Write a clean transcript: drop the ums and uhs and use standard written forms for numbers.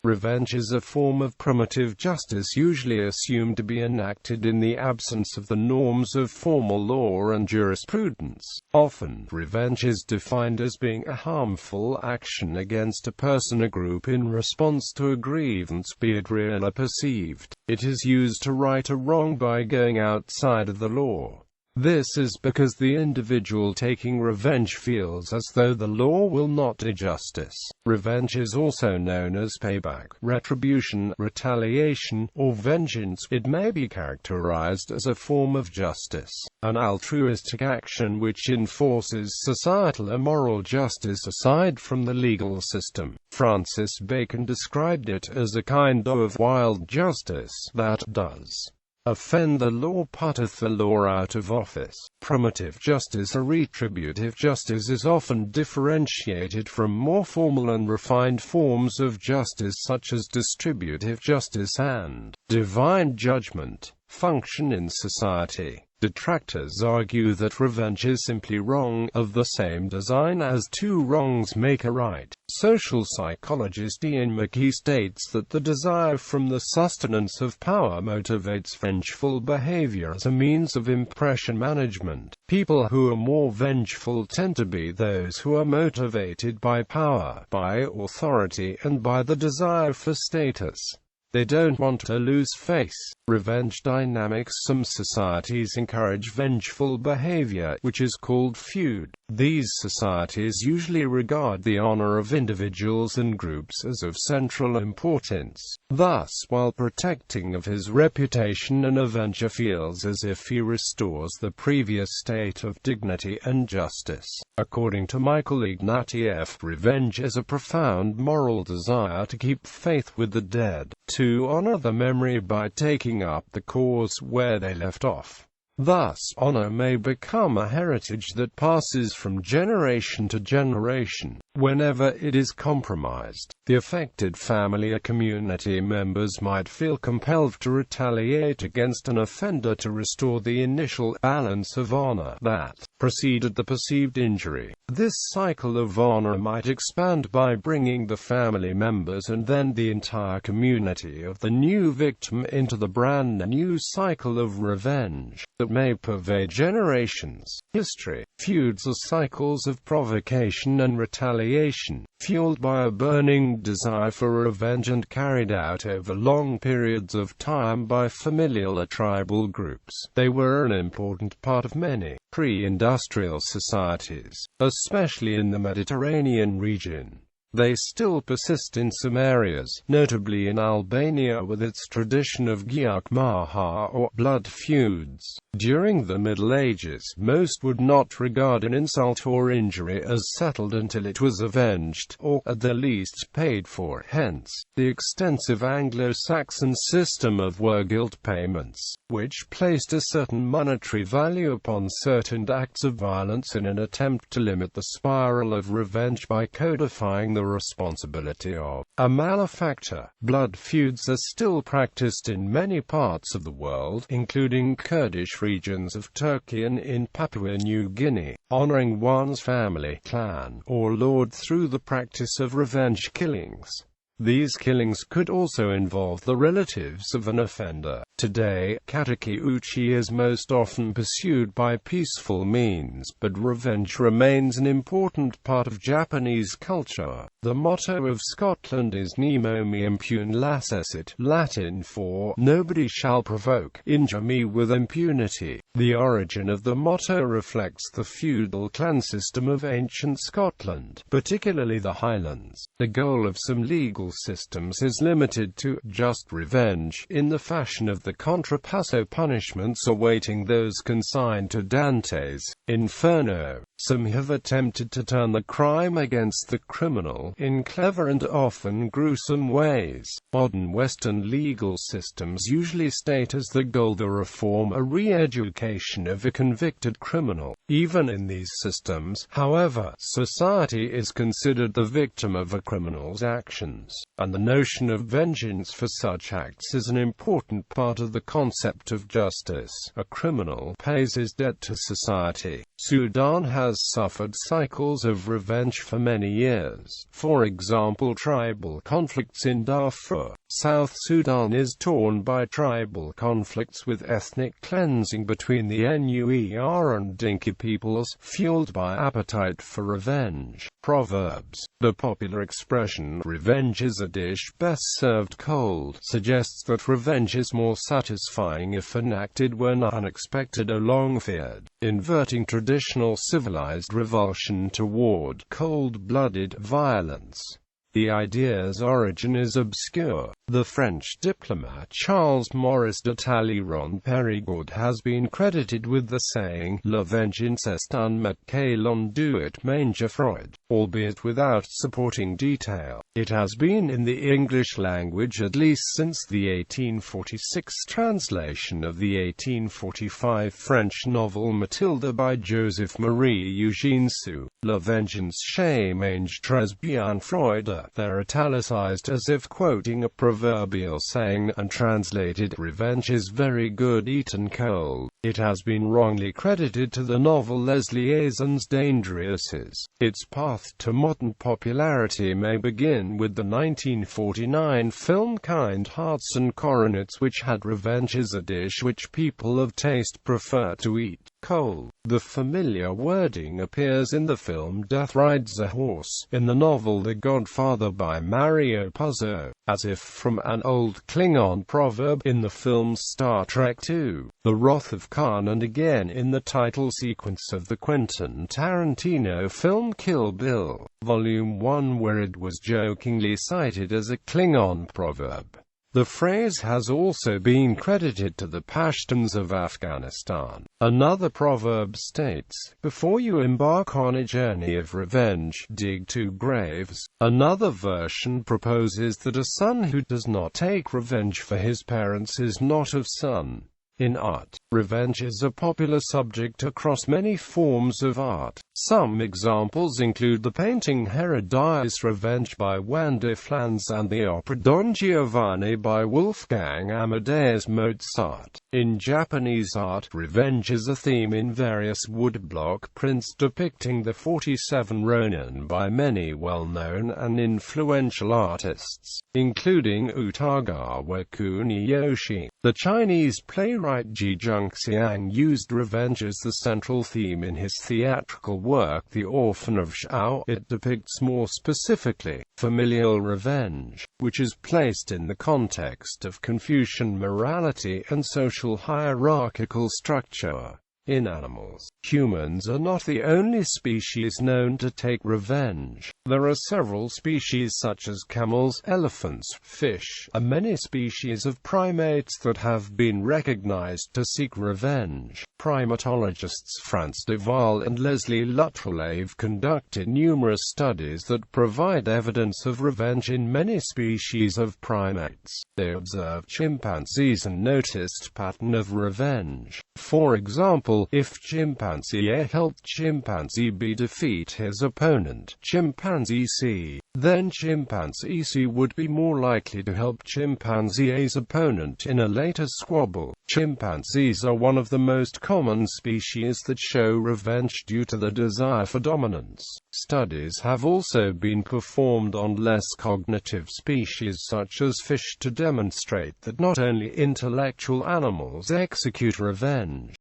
Revenge is a form of primitive justice usually assumed to be enacted in the absence of the norms of formal law and jurisprudence. Often, revenge is defined as being a harmful action against a person or group in response to a grievance, be it real or perceived. It is used to right a wrong by going outside of the law. This is because the individual taking revenge feels as though the law will not do justice. Revenge is also known as payback, retribution, retaliation, or vengeance. It may be characterized as a form of justice, an altruistic action which enforces societal or moral justice aside from the legal system. Francis Bacon described it as a kind of wild justice that does offend the law, putteth the law out of office. Primitive justice or retributive justice is often differentiated from more formal and refined forms of justice such as distributive justice and divine judgment. Function in society. Detractors argue that revenge is simply wrong, of the same design as two wrongs make a right. Social psychologist Ian McKee states that the desire from the sustenance of power motivates vengeful behavior as a means of impression management. People who are more vengeful tend to be those who are motivated by power, by authority, and by the desire for status. They don't want to lose face. Revenge dynamics. Some societies encourage vengeful behavior, which is called feud. These societies usually regard the honor of individuals and groups as of central importance. Thus, while protecting of his reputation, an avenger feels as if he restores the previous state of dignity and justice. According to Michael Ignatieff, revenge is a profound moral desire to keep faith with the dead, to honor the memory by taking up the cause where they left off. Thus, honor may become a heritage that passes from generation to generation. Whenever it is compromised, the affected family or community members might feel compelled to retaliate against an offender to restore the initial balance of honor that preceded the perceived injury. This cycle of honor might expand by bringing the family members and then the entire community of the new victim into the brand new cycle of revenge that may pervade generations. History. Feuds are cycles of provocation and retaliation, fueled by a burning desire for revenge and carried out over long periods of time by familial or tribal groups. They were an important part of many pre-industrial societies, especially in the Mediterranean region. They still persist in some areas, notably in Albania with its tradition of giak maha or blood feuds. During the Middle Ages, most would not regard an insult or injury as settled until it was avenged, or at the least paid for. Hence, the extensive Anglo-Saxon system of were-guilt payments, which placed a certain monetary value upon certain acts of violence in an attempt to limit the spiral of revenge by codifying the responsibility of a malefactor. Blood feuds are still practiced in many parts of the world, including Kurdish regions of Turkey and in Papua New Guinea, honoring one's family, clan, or lord through the practice of revenge killings. These killings could also involve the relatives of an offender. Today, katakeuchi is most often pursued by peaceful means, but revenge remains an important part of Japanese culture. The motto of Scotland is Nemo me impune lacessit, Latin for, nobody shall provoke, injure me with impunity. The origin of the motto reflects the feudal clan system of ancient Scotland, particularly the Highlands. The goal of some legal systems is limited to just revenge, in the fashion of the contrapasso punishments awaiting those consigned to Dante's Inferno. Some have attempted to turn the crime against the criminal in clever and often gruesome ways. Modern Western legal systems usually state as the goal the reform or re-education of a convicted criminal. Even in these systems, however, society is considered the victim of a criminal's actions, and the notion of vengeance for such acts is an important part of the concept of justice. A criminal pays his debt to society. Sudan has has suffered cycles of revenge for many years. For example, tribal conflicts in Darfur, South Sudan is torn by tribal conflicts with ethnic cleansing between the Nuer and Dinka peoples, fueled by appetite for revenge. Proverbs. The popular expression, "revenge is a dish best served cold," suggests that revenge is more satisfying if enacted when unexpected or long-feared, inverting traditional civilized revulsion toward cold-blooded violence. The idea's origin is obscure. The French diplomat Charles Maurice de Talleyrand Périgord has been credited with the saying, "La vengeance est un mot que l'on doit manger froid," albeit without supporting detail. It has been in the English language at least since the 1846 translation of the 1845 French novel Mathilde by Joseph-Marie Eugène Sue. La vengeance chez mange très bien froid. They're italicized as if quoting a proverbial saying, and translated, "Revenge is very good eaten cold." It has been wrongly credited to the novel Les Liaisons Dangereuses. Its path to modern popularity may begin with the 1949 film Kind Hearts and Coronets, which had revenge as a dish which people of taste prefer to eat cold. The familiar wording appears in the film Death Rides a Horse, in the novel The Godfather by Mario Puzo, as if from an old Klingon proverb, in the film Star Trek II, The Wrath of Khan, and again in the title sequence of the Quentin Tarantino film Kill Bill, Volume 1, where it was jokingly cited as a Klingon proverb. The phrase has also been credited to the Pashtuns of Afghanistan. Another proverb states, "Before you embark on a journey of revenge, dig 2 graves." Another version proposes that a son who does not take revenge for his parents is not of son. In art, revenge is a popular subject across many forms of art. Some examples include the painting Herodotus' Revenge by Juan de Flanz and the opera Don Giovanni by Wolfgang Amadeus Mozart. In Japanese art, revenge is a theme in various woodblock prints depicting the 47 Ronin by many well-known and influential artists, including Utagawa Kuniyoshi. The Chinese playwright Ji Zhongxiang used revenge as the central theme in his theatrical work The Orphan of Shao. It depicts more specifically familial revenge, which is placed in the context of Confucian morality and social hierarchical structure. In animals, humans are not the only species known to take revenge. There are several species such as camels, elephants, fish, and many species of primates that have been recognized to seek revenge. Primatologists Frans de Waal and Leslie Luttrell have conducted numerous studies that provide evidence of revenge in many species of primates. They observed chimpanzees and noticed pattern of revenge. For example, if chimpanzee A helped chimpanzee B defeat his opponent, chimpanzee C, then chimpanzee C would be more likely to help chimpanzee A's opponent in a later squabble. Chimpanzees are one of the most common species that show revenge due to the desire for dominance. Studies have also been performed on less cognitive species such as fish to demonstrate that not only intellectual animals execute revenge,